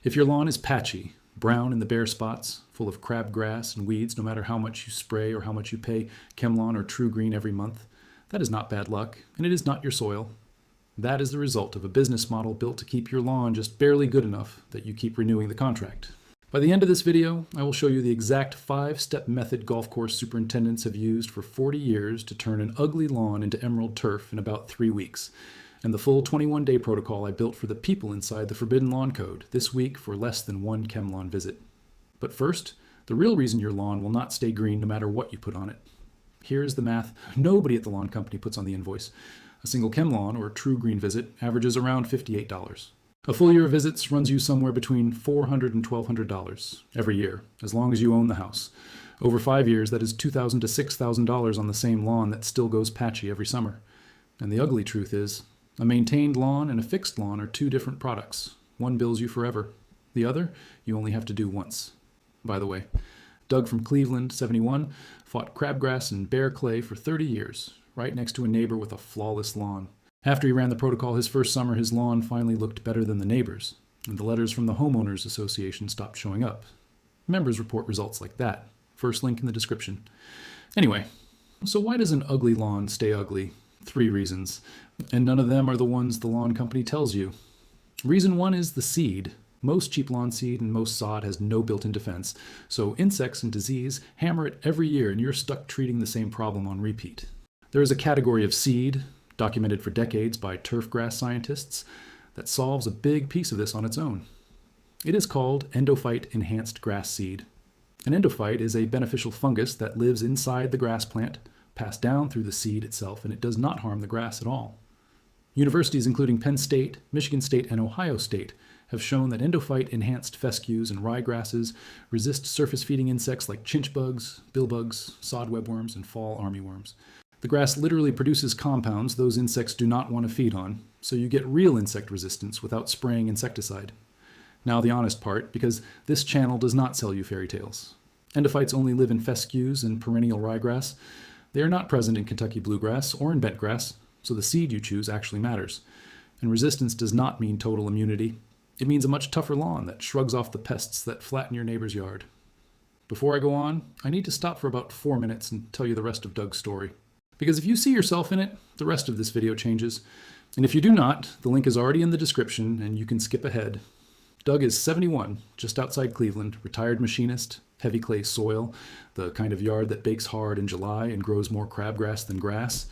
If your lawn is patchy, brown in the bare spots, full of crabgrass and weeds no matter how much you spray or how much you pay ChemLawn or True Green every month, that is not bad luck, and it is not your soil. That is the result of a business model built to keep your lawn just barely good enough that you keep renewing the contract. By the end of this video, I will show you the exact 5-step method golf course superintendents have used for 40 years to turn an ugly lawn into emerald turf in about 3 weeks, and the full 21-day protocol I built for the people inside the Forbidden Lawn Code this week for less than one ChemLawn visit. But first, the real reason your lawn will not stay green no matter what you put on it. Here's the math nobody at the lawn company puts on the invoice. A single ChemLawn or True Green visit averages around $58. A full year of visits runs you somewhere between $400 and $1,200 every year, as long as you own the house. Over 5 years, that is $2,000 to $6,000 on the same lawn that still goes patchy every summer. And the ugly truth is, a maintained lawn and a fixed lawn are two different products. One bills you forever. The other, you only have to do once. By the way, Doug from Cleveland, 71, fought crabgrass and bare clay for 30 years, right next to a neighbor with a flawless lawn. After he ran the protocol his first summer, his lawn finally looked better than the neighbors, and the letters from the Homeowners Association stopped showing up. Members report results like that. First link in the description. Anyway, so why does an ugly lawn stay ugly? 3 reasons, and none of them are the ones the lawn company tells you. Reason 1 is the seed. Most cheap lawn seed and most sod has no built-in defense, so insects and disease hammer it every year and you're stuck treating the same problem on repeat. There is a category of seed, documented for decades by turfgrass scientists, that solves a big piece of this on its own. It is called Endophyte enhanced grass seed. An endophyte is a beneficial fungus that lives inside the grass plant, passed down through the seed itself, and it does not harm the grass at all. Universities including Penn State, Michigan State, and Ohio State have shown that endophyte-enhanced fescues and ryegrasses resist surface-feeding insects like chinch bugs, billbugs, sod webworms, and fall armyworms. The grass literally produces compounds those insects do not want to feed on, so you get real insect resistance without spraying insecticide. Now the honest part, because this channel does not sell you fairy tales. Endophytes only live in fescues and perennial ryegrass. They are not present in Kentucky bluegrass or in bentgrass, so the seed you choose actually matters. And resistance does not mean total immunity. It means a much tougher lawn that shrugs off the pests that flatten your neighbor's yard. Before I go on, I need to stop for about 4 minutes and tell you the rest of Doug's story. Because if you see yourself in it, the rest of this video changes. And if you do not, the link is already in the description and you can skip ahead. Doug is 71, just outside Cleveland, retired machinist, heavy clay soil, the kind of yard that bakes hard in July and grows more crabgrass than grass.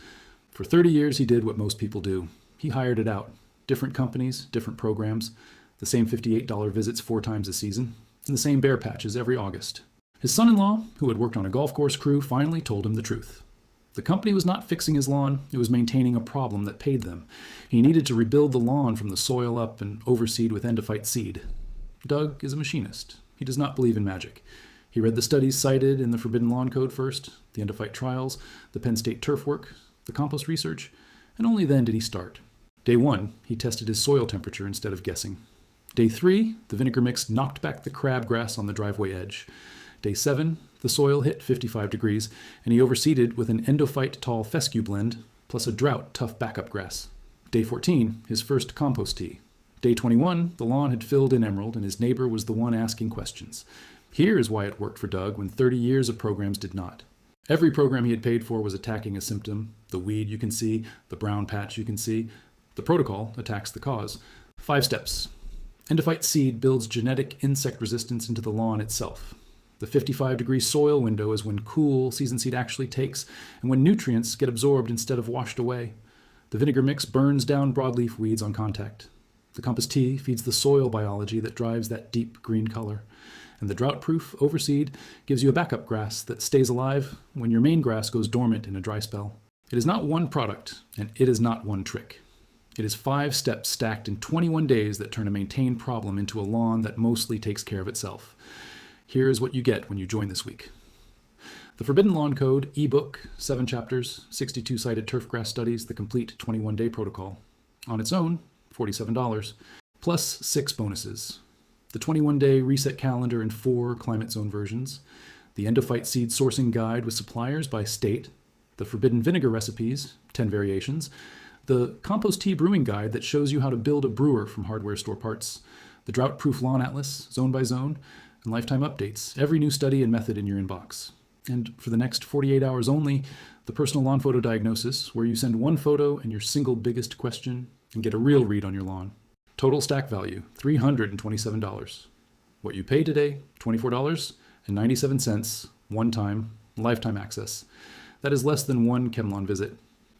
For 30 years, he did what most people do. He hired it out. Different companies, different programs, the same $58 visits 4 times a season, and the same bare patches every August. His son-in-law, who had worked on a golf course crew, finally told him the truth. The company was not fixing his lawn, it was maintaining a problem that paid them. He needed to rebuild the lawn from the soil up and overseed with endophyte seed. Doug is a machinist. He does not believe in magic. He read the studies cited in the Forbidden Lawn Code first, the Endophyte trials, the Penn State turf work, the compost research, and only then did he start. Day 1, he tested his soil temperature instead of guessing. Day 3, the vinegar mix knocked back the crabgrass on the driveway edge. Day 7, the soil hit 55 degrees, and he overseeded with an endophyte tall fescue blend, plus a drought tough backup grass. Day 14, his first compost tea. Day 21, the lawn had filled in emerald, and his neighbor was the one asking questions. Here is why it worked for Doug when 30 years of programs did not. Every program he had paid for was attacking a symptom. The weed you can see, the brown patch you can see. The protocol attacks the cause. 5 steps. Endophyte seed builds genetic insect resistance into the lawn itself. The 55-degree soil window is when cool season seed actually takes, and when nutrients get absorbed instead of washed away. The vinegar mix burns down broadleaf weeds on contact. The compost tea feeds the soil biology that drives that deep green color. And the Drought-Proof overseed gives you a backup grass that stays alive when your main grass goes dormant in a dry spell. It is not one product, and it is not one trick. It is 5 steps stacked in 21 days that turn a maintained problem into a lawn that mostly takes care of itself. Here is what you get when you join this week. The Forbidden Lawn Code Ebook, 7 chapters, 62-sided turfgrass studies, the complete 21-day protocol. On its own, $47, plus 6 bonuses. The 21-day reset calendar in 4 climate zone versions, the Endophyte seed sourcing guide with suppliers by state, the Forbidden Vinegar Recipes, 10 variations, the Compost tea brewing guide that shows you how to build a brewer from hardware store parts, the Drought-Proof Lawn Atlas, zone by zone, and lifetime updates, every new study and method in your inbox. And for the next 48 hours only, the personal lawn photo diagnosis, where you send one photo and your single biggest question and get a real read on your lawn. Total stack value, $327. What you pay today, $24.97, one-time, lifetime access. That is less than one ChemLawn visit.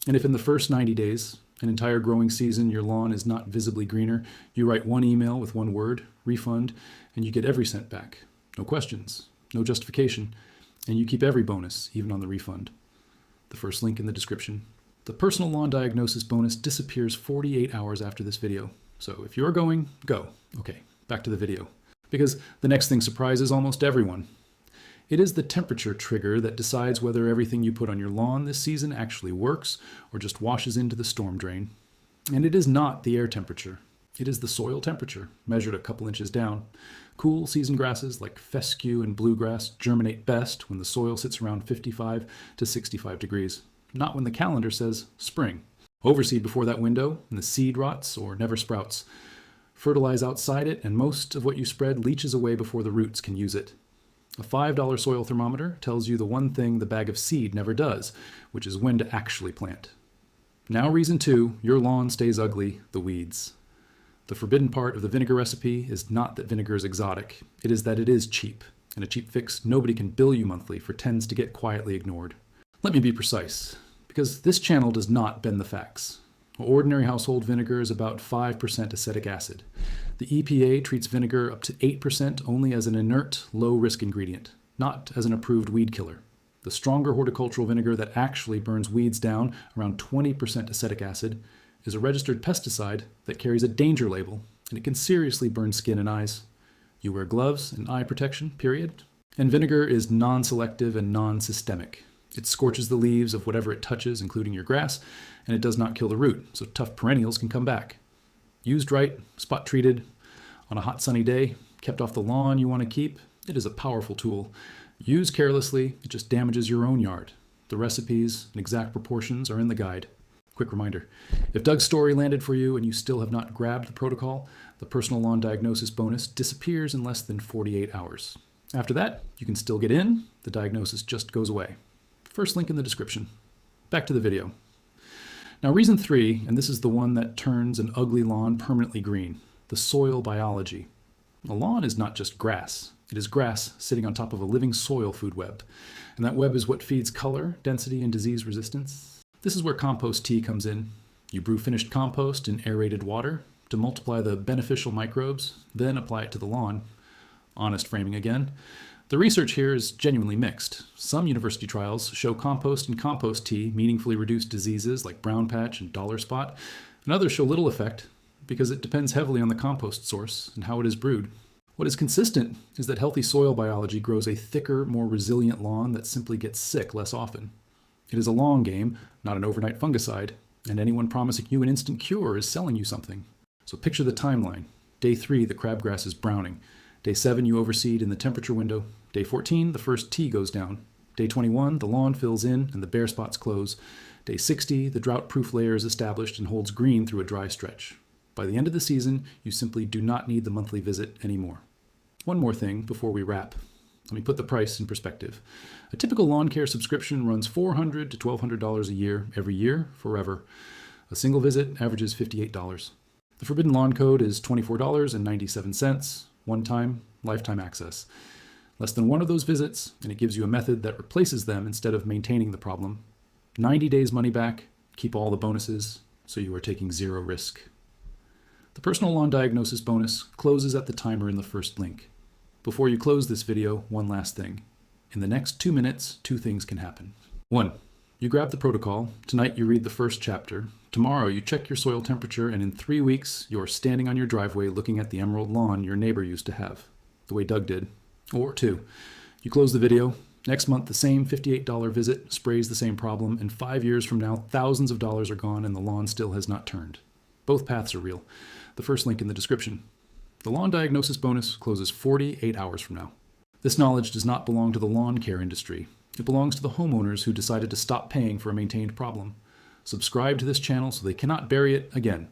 And if in the first 90 days, an entire growing season, your lawn is not visibly greener, you write one email with one word, refund, and you get every cent back. No questions, no justification, and you keep every bonus, even on the refund. The first link in the description. The personal lawn diagnosis bonus disappears 48 hours after this video. So if you're going, go. Okay, back to the video. Because the next thing surprises almost everyone. It is the temperature trigger that decides whether everything you put on your lawn this season actually works or just washes into the storm drain. And it is not the air temperature. It is the soil temperature, measured a couple inches down. Cool season grasses like fescue and bluegrass germinate best when the soil sits around 55 to 65 degrees, not when the calendar says spring. Overseed before that window and the seed rots or never sprouts. Fertilize outside it and most of what you spread leaches away before the roots can use it. A $5 soil thermometer tells you the one thing the bag of seed never does, which is when to actually plant. Now reason 2, your lawn stays ugly, the weeds. The forbidden part of the vinegar recipe is not that vinegar is exotic, it is that it is cheap, and a cheap fix nobody can bill you monthly for tends to get quietly ignored. Let me be precise, because this channel does not bend the facts. Ordinary household vinegar is about 5% acetic acid. The EPA treats vinegar up to 8% only as an inert, low-risk ingredient, not as an approved weed killer. The stronger horticultural vinegar that actually burns weeds down, around 20% acetic acid, is a registered pesticide that carries a danger label, and it can seriously burn skin and eyes. You wear gloves and eye protection, period. And vinegar is non-selective and non-systemic. It scorches the leaves of whatever it touches, including your grass, and it does not kill the root, so tough perennials can come back. Used right, spot treated, on a hot sunny day, kept off the lawn you want to keep, it is a powerful tool. Used carelessly, it just damages your own yard. The recipes and exact proportions are in the guide. Quick reminder, if Doug's story landed for you and you still have not grabbed the protocol, the personal lawn diagnosis bonus disappears in less than 48 hours. After that, you can still get in, the diagnosis just goes away. First link in the description. Back to the video. Now reason 3, and this is the one that turns an ugly lawn permanently green, the soil biology. A lawn is not just grass. It is grass sitting on top of a living soil food web. And that web is what feeds color, density, and disease resistance. This is where compost tea comes in. You brew finished compost in aerated water to multiply the beneficial microbes, then apply it to the lawn. Honest framing again. The research here is genuinely mixed. Some university trials show compost and compost tea meaningfully reduce diseases like brown patch and dollar spot, and others show little effect because it depends heavily on the compost source and how it is brewed. What is consistent is that healthy soil biology grows a thicker, more resilient lawn that simply gets sick less often. It is a long game, not an overnight fungicide, and anyone promising you an instant cure is selling you something. So picture the timeline. Day 3, the crabgrass is browning. Day 7, you overseed in the temperature window. Day 14, the first tea goes down. Day 21, the lawn fills in and the bare spots close. Day 60, the drought-proof layer is established and holds green through a dry stretch. By the end of the season, you simply do not need the monthly visit anymore. One more thing before we wrap. Let me put the price in perspective. A typical lawn care subscription runs $400 to $1,200 a year, every year, forever. A single visit averages $58. The Forbidden Lawn Code is $24.97, one-time, lifetime access. Less than one of those visits, and it gives you a method that replaces them instead of maintaining the problem. 90 days money back, keep all the bonuses, so you are taking zero risk. The personal lawn diagnosis bonus closes at the timer in the first link. Before you close this video, one last thing. In the next 2 minutes, 2 things can happen. 1. You grab the protocol. Tonight you read the first chapter. Tomorrow you check your soil temperature, and in 3 weeks you're standing on your driveway looking at the emerald lawn your neighbor used to have, the way Doug did. Or 2. You close the video. Next month the same $58 visit sprays the same problem, and 5 years from now thousands of dollars are gone and the lawn still has not turned. Both paths are real. The first link in the description. The lawn diagnosis bonus closes 48 hours from now. This knowledge does not belong to the lawn care industry. It belongs to the homeowners who decided to stop paying for a maintained problem. Subscribe to this channel so they cannot bury it again.